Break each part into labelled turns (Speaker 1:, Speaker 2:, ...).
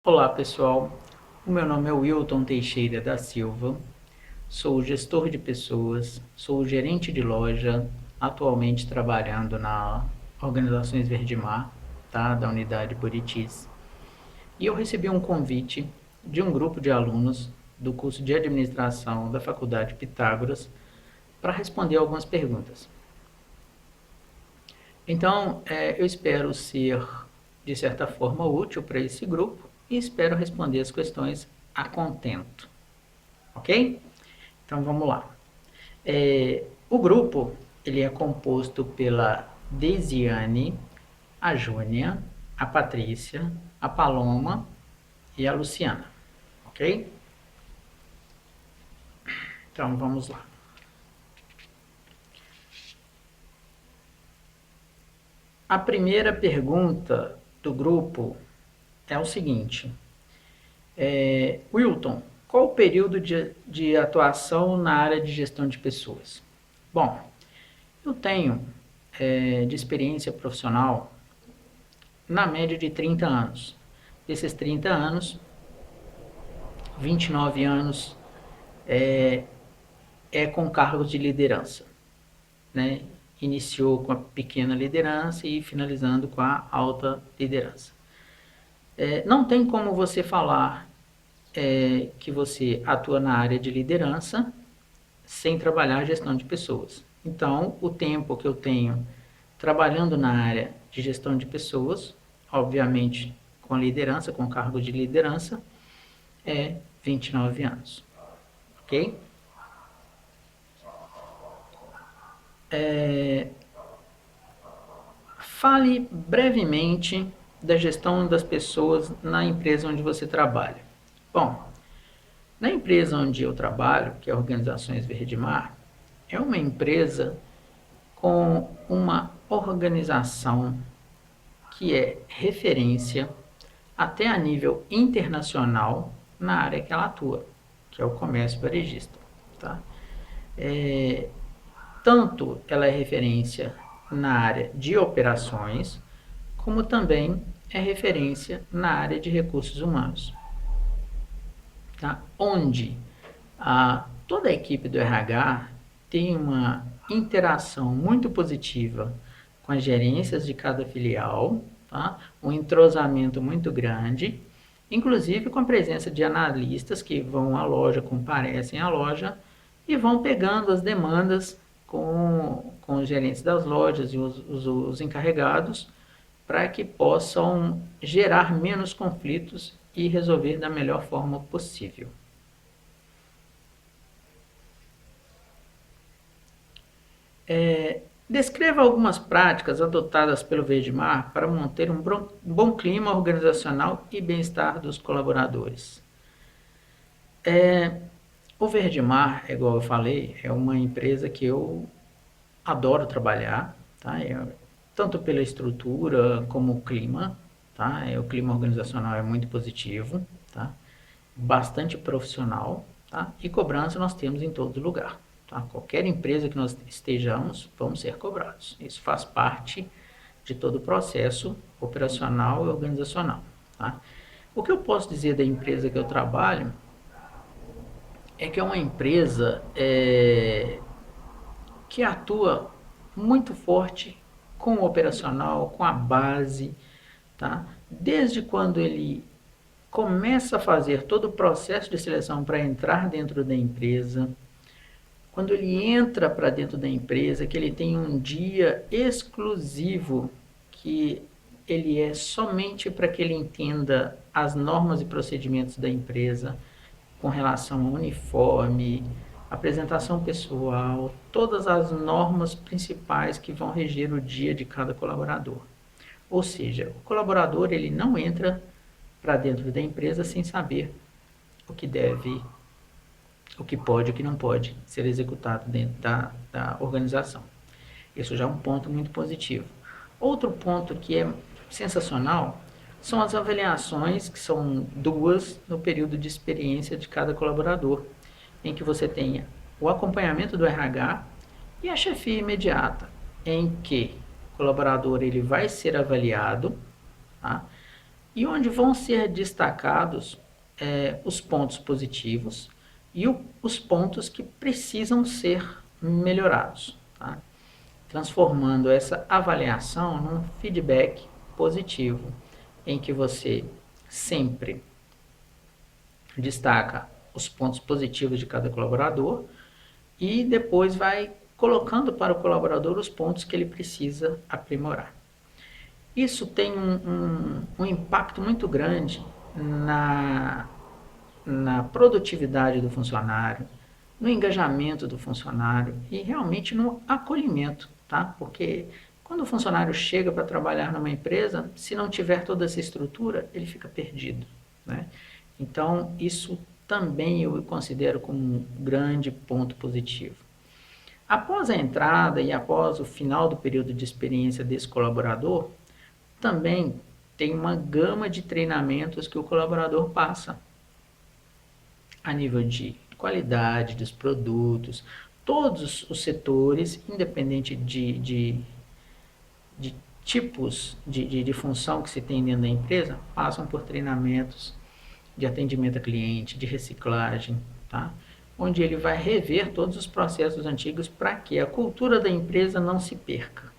Speaker 1: Olá pessoal, o meu nome é Wilton Teixeira da Silva, sou gestor de pessoas, sou gerente de loja, atualmente trabalhando na Organizações Verdemar, tá, da unidade Buritis, e eu recebi um convite de um grupo de alunos do curso de administração da Faculdade Pitágoras para responder algumas perguntas. Então, eu espero ser, de certa forma, útil para esse grupo e espero responder as questões a contento. Ok? Então, vamos lá. O grupo ele é composto pela Deisiane, a Júnia, a Patrícia, a Paloma e a Luciana. Ok? Então, vamos lá. A primeira pergunta do grupo é o seguinte: Wilton, qual o período de atuação na área de gestão de pessoas? Bom, eu tenho de experiência profissional na média de 30 anos. Desses 30 anos, 29 anos é com cargos de liderança, né? Iniciou com a pequena liderança e finalizando com a alta liderança. Não tem como você falar que você atua na área de liderança sem trabalhar a gestão de pessoas. Então, o tempo que eu tenho trabalhando na área de gestão de pessoas, obviamente com liderança, com cargo de liderança, é 29 anos. Ok? Fale brevemente da gestão das pessoas na empresa onde você trabalha. Bom, na empresa onde eu trabalho, que é a Organizações Verdemar, é uma empresa com uma organização que é referência até a nível internacional na área que ela atua, que é o comércio varejista. Tá? Tanto ela é referência na área de operações, como também é referência na área de recursos humanos. Tá? Onde toda a equipe do RH tem uma interação muito positiva com as gerências de cada filial, tá? Um entrosamento muito grande, inclusive com a presença de analistas que vão à loja, comparecem à loja e vão pegando as demandas com os gerentes das lojas e os encarregados para que possam gerar menos conflitos e resolver da melhor forma possível. Descreva algumas práticas adotadas pelo Verdemar para manter um bom clima organizacional e bem-estar dos colaboradores. O Verdemar, igual eu falei, é uma empresa que eu adoro trabalhar, tá? Tanto pela estrutura como o clima, tá? O clima organizacional é muito positivo, tá? Bastante profissional, tá? E cobrança nós temos em todo lugar. Tá? Qualquer empresa que nós estejamos, vamos ser cobrados. Isso faz parte de todo o processo operacional e organizacional. Tá? O que eu posso dizer da empresa que eu trabalho é que é uma empresa que atua muito forte com o operacional, com a base, tá? Desde quando ele começa a fazer todo o processo de seleção para entrar dentro da empresa, quando ele entra para dentro da empresa, que ele tem um dia exclusivo, que ele é somente para que ele entenda as normas e procedimentos da empresa, com relação ao uniforme, apresentação pessoal, todas as normas principais que vão reger o dia de cada colaborador. Ou seja, o colaborador ele não entra para dentro da empresa sem saber o que deve, o que pode e o que não pode ser executado dentro da organização. Isso já é um ponto muito positivo. Outro ponto que é sensacional são as avaliações, que são duas no período de experiência de cada colaborador, em que você tenha o acompanhamento do RH e a chefia imediata, em que o colaborador ele vai ser avaliado, tá? e onde vão ser destacados os pontos positivos e os pontos que precisam ser melhorados, tá? Transformando essa avaliação num feedback positivo, em que você sempre destaca os pontos positivos de cada colaborador e depois vai colocando para o colaborador os pontos que ele precisa aprimorar. Isso tem um impacto muito grande na produtividade do funcionário, no engajamento do funcionário e realmente no acolhimento, tá? Porque quando o funcionário chega para trabalhar numa empresa, se não tiver toda essa estrutura, ele fica perdido, né? Então, isso também eu considero como um grande ponto positivo. Após a entrada e após o final do período de experiência desse colaborador, também tem uma gama de treinamentos que o colaborador passa a nível de qualidade dos produtos, todos os setores, independente de tipos de função que se tem dentro da empresa, passam por treinamentos de atendimento a cliente, de reciclagem, tá? Onde ele vai rever todos os processos antigos para que a cultura da empresa não se perca,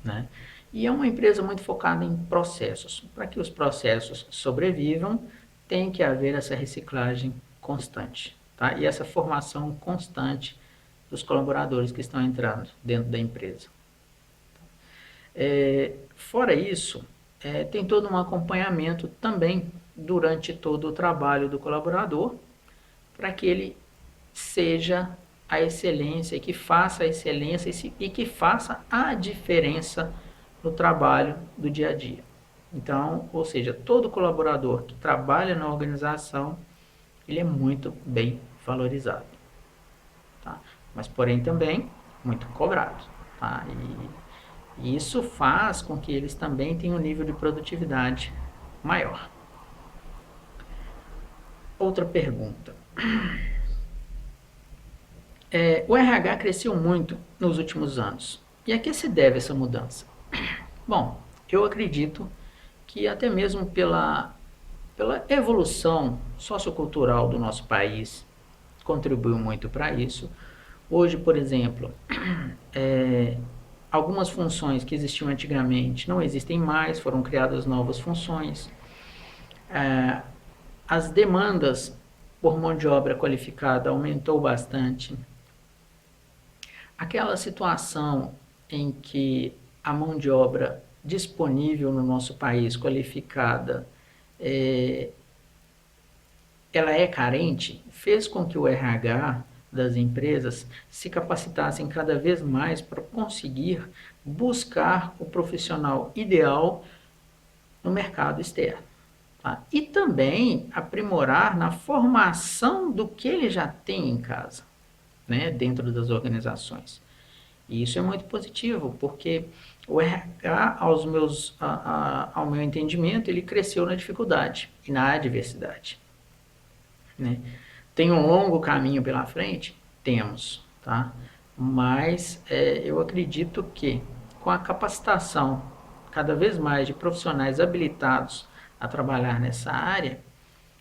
Speaker 1: né? E é uma empresa muito focada em processos. Para que os processos sobrevivam, tem que haver essa reciclagem constante, tá? E essa formação constante dos colaboradores que estão entrando dentro da empresa. Fora isso, tem todo um acompanhamento também durante todo o trabalho do colaborador, para que ele seja a excelência, que faça a excelência e que faça a diferença no trabalho do dia a dia. Então, ou seja, todo colaborador que trabalha na organização, ele é muito bem valorizado, tá? Mas, porém, também muito cobrado, tá? E isso faz com que eles também tenham um nível de produtividade maior. Outra pergunta. O RH cresceu muito nos últimos anos. E a que se deve essa mudança? Bom, eu acredito que até mesmo pela evolução sociocultural do nosso país, contribuiu muito para isso. Hoje, por exemplo, algumas funções que existiam antigamente não existem mais, foram criadas novas funções. As demandas por mão de obra qualificada aumentou bastante. Aquela situação em que a mão de obra disponível no nosso país, qualificada, ela é carente, fez com que o RH das empresas se capacitassem cada vez mais para conseguir buscar o profissional ideal no mercado externo, tá? E também aprimorar na formação do que ele já tem em casa, né, dentro das organizações. E isso é muito positivo, porque o RH, ao meu entendimento, ele cresceu na dificuldade e na adversidade, né? Tem um longo caminho pela frente? Temos, tá? Mas eu acredito que com a capacitação cada vez mais de profissionais habilitados a trabalhar nessa área,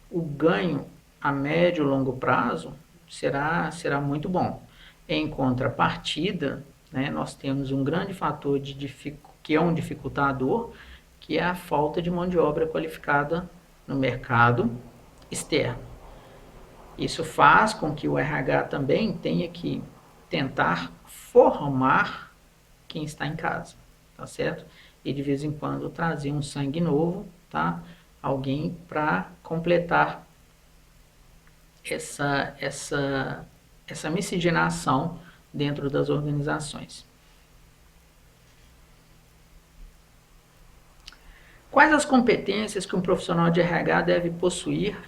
Speaker 1: o ganho a médio e longo prazo será muito bom. Em contrapartida, né, nós temos um grande fator que é um dificultador, que é a falta de mão de obra qualificada no mercado externo. Isso faz com que o RH também tenha que tentar formar quem está em casa, tá certo? E de vez em quando trazer um sangue novo, tá? Alguém para completar essa miscigenação dentro das organizações. Quais as competências que um profissional de RH deve possuir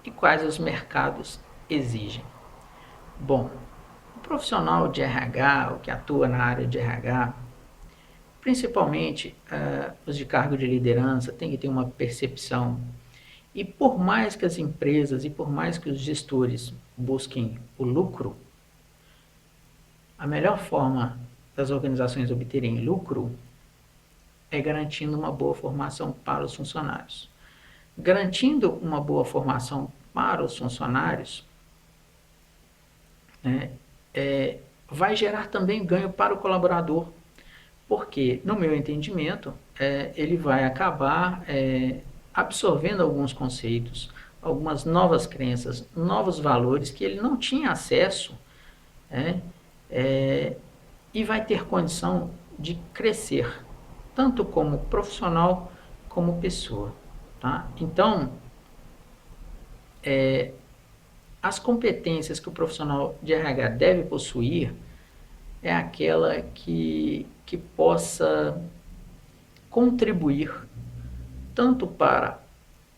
Speaker 1: e quais os mercados exigem? Bom, o profissional de RH, o que atua na área de RH, principalmente os de cargo de liderança, tem que ter uma percepção. E por mais que as empresas e por mais que os gestores busquem o lucro, a melhor forma das organizações obterem lucro é garantindo uma boa formação para os funcionários. Garantindo uma boa formação para os funcionários, né, vai gerar também ganho para o colaborador, porque, no meu entendimento, ele vai acabar absorvendo alguns conceitos, algumas novas crenças, novos valores que ele não tinha acesso, né, e vai ter condição de crescer, tanto como profissional como pessoa. Tá? Então, as competências que o profissional de RH deve possuir é aquela que possa contribuir tanto para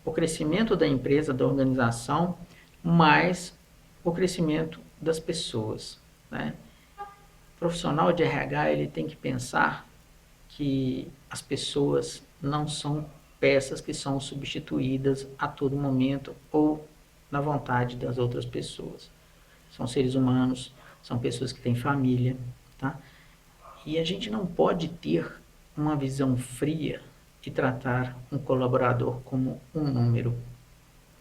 Speaker 1: o crescimento da empresa, da organização, mas o crescimento das pessoas, né? O profissional de RH ele tem que pensar que as pessoas não são peças que são substituídas a todo momento ou na vontade das outras pessoas. São seres humanos, são pessoas que têm família, tá? E a gente não pode ter uma visão fria e tratar um colaborador como um número,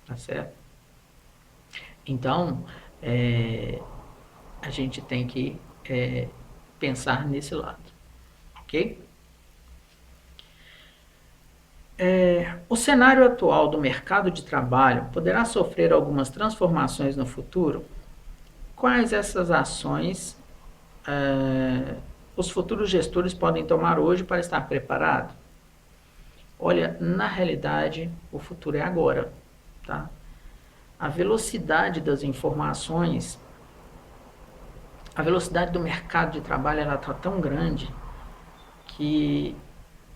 Speaker 1: tá certo? Então, a gente tem que pensar nesse lado, ok? O cenário atual do mercado de trabalho poderá sofrer algumas transformações no futuro? Quais essas ações os futuros gestores podem tomar hoje para estar preparado? Olha, na realidade, o futuro é agora, tá? A velocidade das informações, a velocidade do mercado de trabalho, ela está tão grande que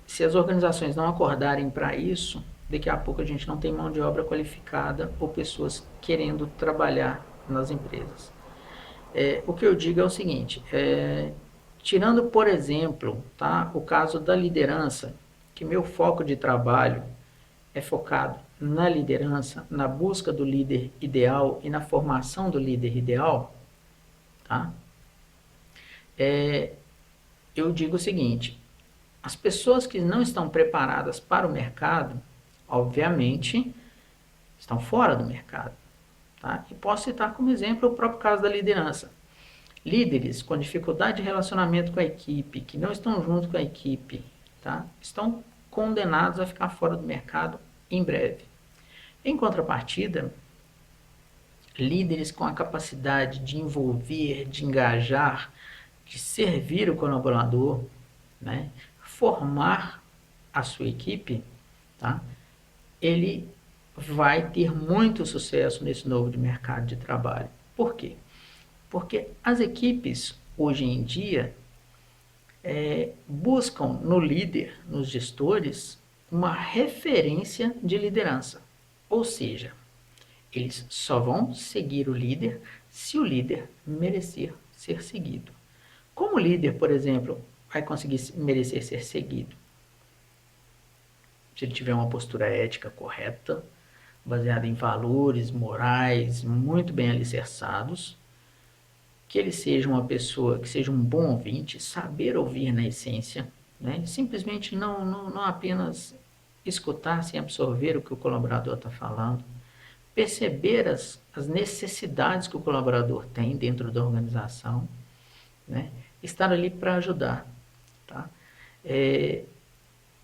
Speaker 1: se as organizações não acordarem para isso, daqui a pouco a gente não tem mão de obra qualificada ou pessoas querendo trabalhar nas empresas. O que eu digo é o seguinte, tirando, por exemplo, tá, o caso da liderança, que meu foco de trabalho é focado na liderança, na busca do líder ideal e na formação do líder ideal, tá? Eu digo o seguinte, as pessoas que não estão preparadas para o mercado, obviamente, estão fora do mercado, tá? E posso citar como exemplo o próprio caso da liderança. Líderes com dificuldade de relacionamento com a equipe, que não estão junto com a equipe, tá? Estão condenados a ficar fora do mercado em breve. Em contrapartida, líderes com a capacidade de envolver, de engajar, de servir o colaborador, né? Formar a sua equipe, tá? Ele vai ter muito sucesso nesse novo mercado de trabalho. Por quê? Porque as equipes, hoje em dia, buscam no líder, nos gestores, uma referência de liderança. Ou seja, eles só vão seguir o líder se o líder merecer ser seguido. Como o líder, por exemplo, vai conseguir merecer ser seguido? Se ele tiver uma postura ética correta, baseada em valores morais muito bem alicerçados, que ele seja uma pessoa, que seja um bom ouvinte, saber ouvir na essência, né? Simplesmente não apenas escutar sem absorver o que o colaborador está falando, perceber as necessidades que o colaborador tem dentro da organização, né? Estar ali para ajudar, tá?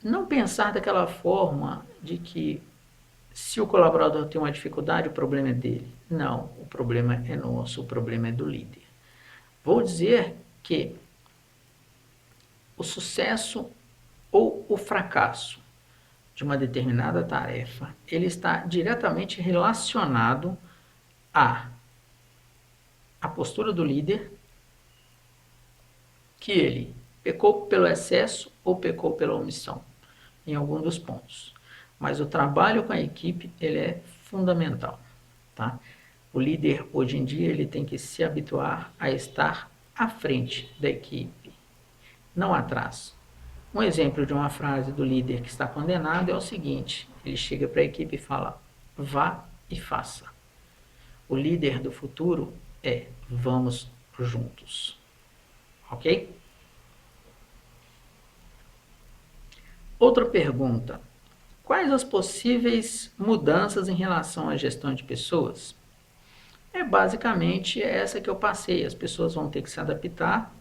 Speaker 1: Não pensar daquela forma de que se o colaborador tem uma dificuldade, o problema é dele. Não, o problema é nosso, o problema é do líder. Vou dizer que o sucesso ou o fracasso de uma determinada tarefa, ele está diretamente relacionado à postura do líder, que ele pecou pelo excesso ou pecou pela omissão, em algum dos pontos. Mas o trabalho com a equipe, ele é fundamental, tá? O líder, hoje em dia, ele tem que se habituar a estar à frente da equipe, não atrás. Um exemplo de uma frase do líder que está condenado é o seguinte, ele chega para a equipe e fala, vá e faça. O líder do futuro é, vamos juntos. Ok? Outra pergunta: quais as possíveis mudanças em relação à gestão de pessoas? É basicamente essa que eu passei. As pessoas vão ter que se adaptar.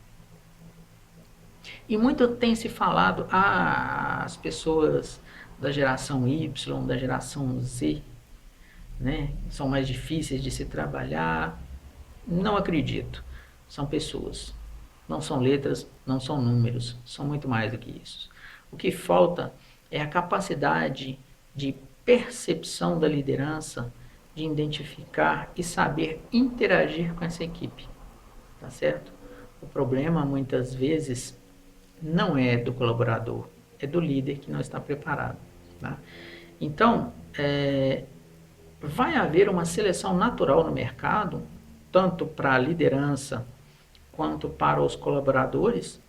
Speaker 1: E muito tem se falado, as pessoas da geração Y, da geração Z, né, são mais difíceis de se trabalhar. Não acredito. São pessoas. Não são letras, não são números. São muito mais do que isso. O que falta é a capacidade de percepção da liderança, de identificar e saber interagir com essa equipe. Tá certo? O problema, muitas vezes, não é do colaborador, é do líder que não está preparado. Tá? Então, vai haver uma seleção natural no mercado, tanto para a liderança quanto para os colaboradores,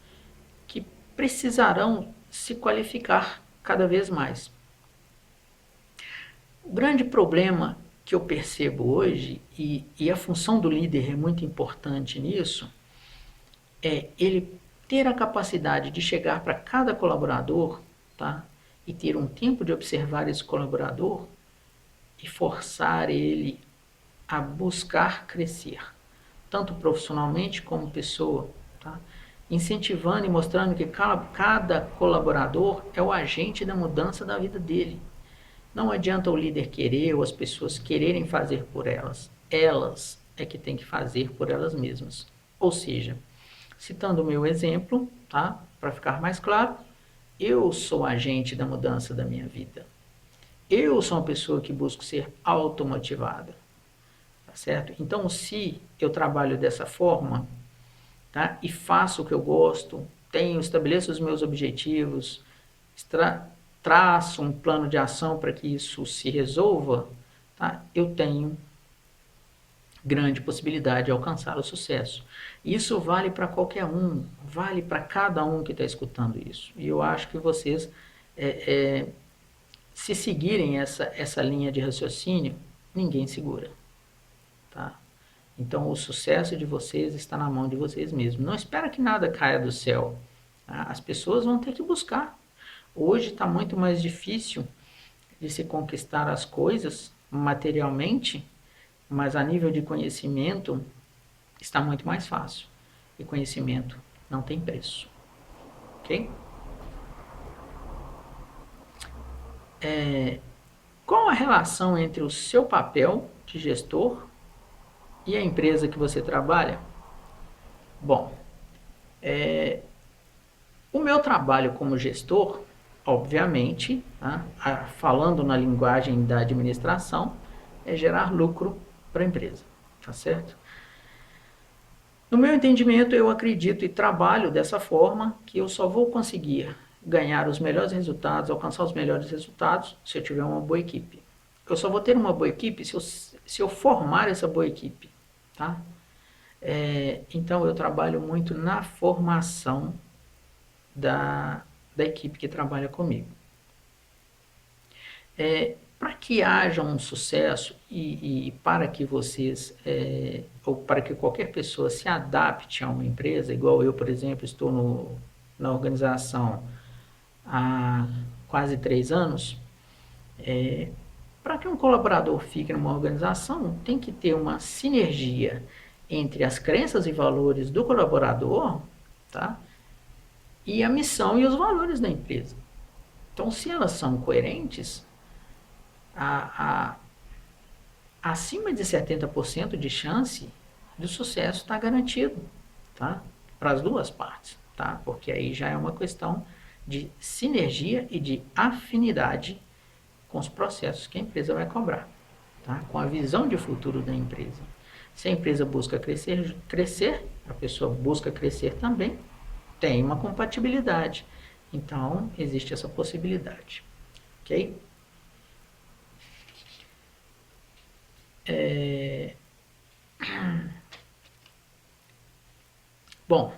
Speaker 1: que precisarão se qualificar cada vez mais. O grande problema que eu percebo hoje, e a função do líder é muito importante nisso, é ele ter a capacidade de chegar para cada colaborador, tá? E ter um tempo de observar esse colaborador e forçar ele a buscar crescer, tanto profissionalmente como pessoa, tá? Incentivando e mostrando que cada colaborador é o agente da mudança da vida dele. Não adianta o líder querer ou as pessoas quererem fazer por elas. Elas é que têm que fazer por elas mesmas. Ou seja, citando o meu exemplo, tá? Para ficar mais claro, eu sou agente da mudança da minha vida. Eu sou uma pessoa que busco ser automotivada, tá certo? Então, se eu trabalho dessa forma, tá? E faço o que eu gosto, estabeleço os meus objetivos, traço um plano de ação para que isso se resolva, tá? Eu tenho grande possibilidade de alcançar o sucesso. Isso vale para qualquer um, vale para cada um que está escutando isso. E eu acho que vocês, se seguirem essa linha de raciocínio, ninguém segura. Tá? Então, o sucesso de vocês está na mão de vocês mesmos. Não espera que nada caia do céu. Tá? As pessoas vão ter que buscar. Hoje está muito mais difícil de se conquistar as coisas materialmente, mas a nível de conhecimento está muito mais fácil. E conhecimento não tem preço. Ok? Qual a relação entre o seu papel de gestor e a empresa que você trabalha? Bom, o meu trabalho como gestor, obviamente, tá, falando na linguagem da administração, é gerar lucro para a empresa, tá certo? No meu entendimento, eu acredito e trabalho dessa forma que eu só vou conseguir ganhar os melhores resultados, alcançar os melhores resultados se eu tiver uma boa equipe. Eu só vou ter uma boa equipe se eu formar essa boa equipe, tá? Então eu trabalho muito na formação da equipe que trabalha comigo. Para que haja um sucesso e para que vocês, ou para que qualquer pessoa se adapte a uma empresa, igual eu, por exemplo, estou na organização há quase 3 anos, para que um colaborador fique numa organização, tem que ter uma sinergia entre as crenças e valores do colaborador, tá? E a missão e os valores da empresa. Então, se elas são coerentes, acima de 70% de chance de sucesso está garantido, tá? Para as duas partes, tá? Porque aí já é uma questão de sinergia e de afinidade com os processos que a empresa vai cobrar, tá? Com a visão de futuro da empresa. Se a empresa busca crescer, a pessoa busca crescer também, tem uma compatibilidade. Então, existe essa possibilidade, ok? Bom,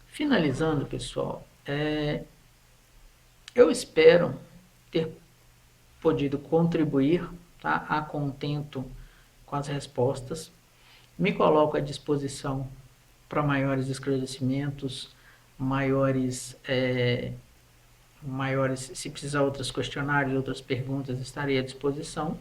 Speaker 1: finalizando, pessoal, eu espero ter podido contribuir, tá, a contento com as respostas. Me coloco à disposição para maiores esclarecimentos, maiores maiores, se precisar outros questionários, outras perguntas, estarei à disposição.